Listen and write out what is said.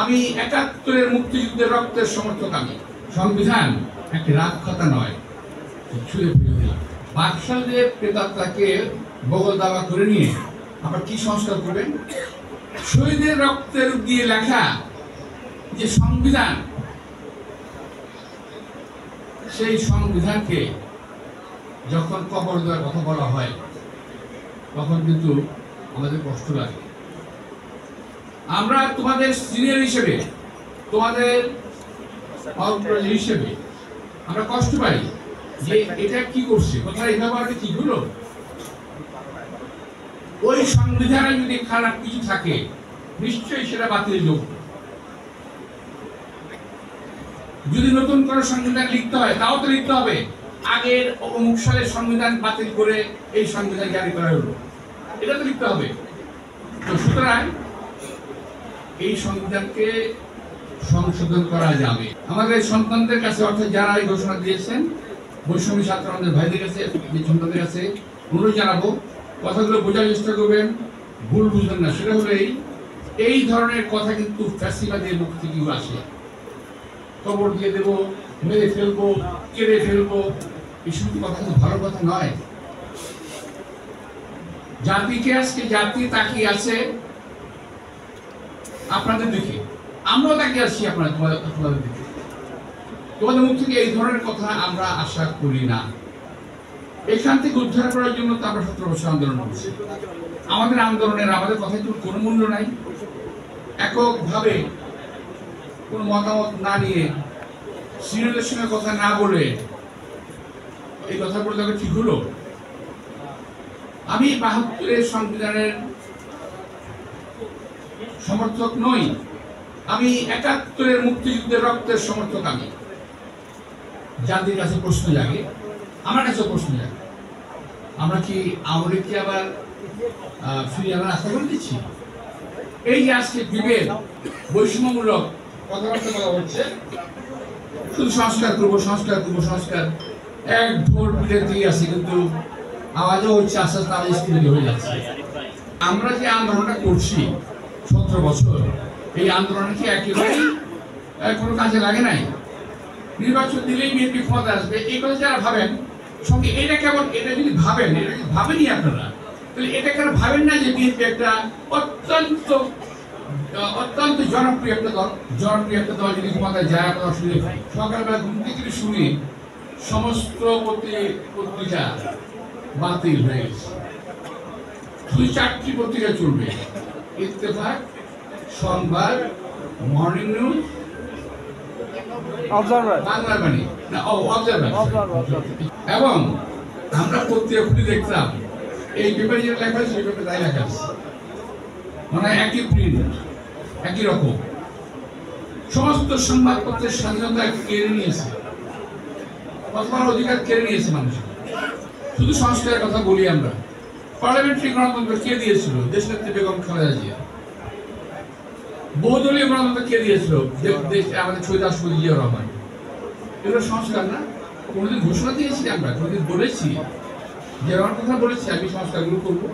আমি ৭১-এর মুক্তিযুদ্ধের রক্তের সমর্থক। আমি সংবিধান একটি রাত কথা নয়, ছুঁড়ে ফেলে দিলাম। বাকশালদের প্রেতাত্মাকে বগল দাবা করে নিয়ে আবার কি সংস্কার করবেন? শহীদের রক্তের দিয়ে লেখা যে সংবিধান, সেই সংবিধানকে যখন কবর দেওয়ার কথা বলা হয় তখন কিন্তু আমাদের কষ্ট লাগে। আমরা তোমাদের সিনিয়র হিসেবে, তোমাদের হিসেবে আমরা কষ্ট পাই যে এটা কি করছে, কোথায় এভাবে কি হলো। ওই সংবিধানে যদি খারাপ কিছু থাকে নিশ্চয়ই সেটা বাতিল যোগ্য। যদি নতুন করে সংবিধান লিখতে হয় তাও তো লিখতে হবে আগের অমুক সালের সংবিধান বাতিল করে এই সংবিধান জারি করা হলো, এটা তো লিখতে হবে। তো সুতরাং এই সংবিধানকে সংশোধন করা যাবে। আমাদের সন্তানদের কাছে, অর্থাৎ যারা এই ঘোষণা দিয়েছেন, বৈষম্য ছাত্র আমাদের ভাইদের কাছে, সন্তানদের কাছে অনুরোধ জানাবো, কথাগুলো বোঝার চেষ্টা করবেন, ভুল বুঝবেন না। সেটা হলো এই ধরনের কথা কিন্তু ফ্যাসিবাদের মুখ থেকেও আসে। কবর দিয়ে দেবো, মেরে ফেলবো, কেড়ে ফেলবো, এইসব কথা কিন্তু ভালো কথা নয়। জাতিকে আজকে জাতি তাকিয়ে আছে আপনাদের দিকে, আমরাও তাকিয়ে আছি তোমাদের দিকে। তোমাদের মুখ থেকে এই ধরনের কথা আমরা আশা করি না। এখান থেকে উদ্ধার করার জন্য তো আমরা 17 বছর আন্দোলন করছি। আমাদের আন্দোলনের, আমাদের কথায় তো কোনো মূল্য নাই। এককভাবে কোনো মতামত না নিয়ে, সিনিয়রদের সঙ্গে কথা না বলে এই কথা বলে তবে ঠিক হলো? আমি ৭২-এর সংবিধানের সমর্থক নই, আমি ৭১-এর মুক্তিযুদ্ধের রক্তের সমর্থক। আমি জাতির কাছে প্রশ্ন জাগে, আমার কাছে প্রশ্ন জাগে, আমরা কি আওয়ামী লীগকে আবার ফিরিয়ে আনার আশা করে দিচ্ছি? এই যে আজকে বিভেদ, বৈষম্যমূলক কথাবার্তা বলা হচ্ছে, শুধু সংস্কার করবো, সংস্কার করবো, সংস্কার, এক ভোর পিঠে দিয়ে আসছে, কিন্তু আওয়াজও হচ্ছে, আস্তে আস্তে আওয়াজ স্কুলে হয়ে যাচ্ছে। আমরা যে আন্দোলনটা করছি 17 বছর, এই আন্দোলনে কি একেবারেই কোনো কাজে লাগে নাই? নির্বাচন দিলেই বিএনপি ক্ষমতা আসবে, এই কথা যারা ভাবেন সঙ্গে, এটা কেমন? এটা যদি ভাবেন, এটা যদি ভাবেনি আপনারা, তাহলে এটা কেন ভাবেন না যে বিএনপি একটা অত্যন্ত জনপ্রিয় একটা দল, যদি ক্ষমতায় যায়। আমরা শুনে সকালবেলা ঘুম থেকে শুনি সমস্ত পত্রিকা বাতিল হয়ে গেছে, শুধু 4টি পত্রিকা চলবে: ইত্তেফাক, সংবাদ, মর্নিং নিউজ, বাংলার বাণী, এবং আমরা পত্রিকা খুলে দেখতাম এই পেপারে যেটা লেখা আছে সেই পেপারে তাই লেখা আছে, মানে একই প্রিন্ট, একই রকম। সমস্ত সংবাদপত্রের স্বাধীনতা কেড়ে নিয়েছে, কথা অধিকার কেড়ে নিয়েছে মানুষ। শুধু সংস্কারের কথা বলি আমরা, পার্লামেন্টারি গণতন্ত্র কে দিয়েছিল? দেশনেত্রী বেগম খালেদা জিয়া। বহুদলীয় গণতন্ত্র কে দিয়েছিল? আমাদের শহীদ রাষ্ট্রপতি জিয়াউর রহমান। এগুলো সংস্কার না? কোনোদিন ঘোষণা দিয়েছি আমরা? কোনোদিন বলেছি? জিয়াউর রহমান কথা বলেছি আমি সংস্কারগুলো করবো?